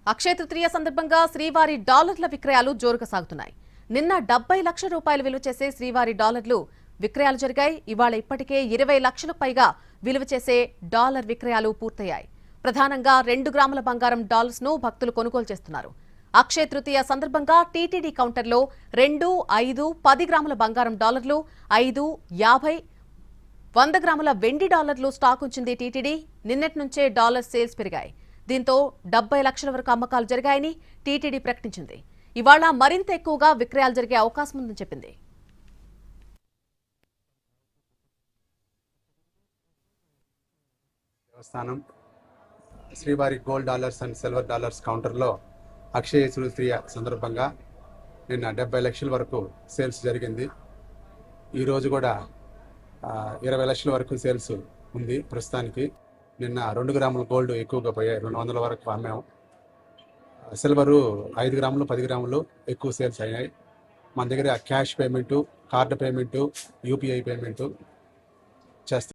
అక్షయ తృతీయ సందర్భంగా శ్రీవారి డాలర్ల విక్రయాలు జోరుగా సాగుతున్నాయి. నిన్న 70 లక్షల రూపాయలు విలువ చేసే శ్రీవారి డాలర్లు విక్రయాలు జరిగాయి. ఇవాళ ఇప్పటికే 20 లక్షలకు పైగా విలువ చేసే డాలర్ విక్రయాలు పూర్తయ్యాయి. ప్రధానంగా 2 గ్రాముల బంగారం డాలర్స్ ను భక్తులు కొనుగోలు చేస్తున్నారు. అక్షయ తృతీయ సందర్భంగా టీటీడీ కౌంటర్లో 2, 5, 10 గ్రాముల బంగారం డాలర్లు, 5, 50, 100 గ్రాముల వెండి డాలర్లు స్టాక్ ఉంచింది టీటీడీ. నిన్నటి నుంచే డాలర్ సేల్స్ పెరిగాయి. దీంతో 70 లక్షల వరకు అమ్మకాలు జరిగాయని టీటీడీ ప్రకటించింది. ఇవాళ మరింత ఎక్కువగా విక్రయాలు జరిగే అవకాశం ఉందని చెప్పింది. దేవస్థానం శ్రీవారి gold dollars and silver dollars కౌంటర్లో అక్షయ తృతీయ సందర్భంగా నిన్న 70 లక్షల వరకు సేల్స్ జరిగింది. ఈరోజు కూడా 20 లక్షల వరకు సేల్స్ ఉంది. ప్రస్తుతానికి నిన్న 2 గ్రాముల గోల్డ్ ఎక్కువగా పోయాయి, 200 వరకు అమ్మాము. సిల్వరు 5 గ్రాములు 10 గ్రాములు ఎక్కువ సేల్స్ అయ్యాయి. మన దగ్గర cash payment, card payment, UPI payment చేస్తాం.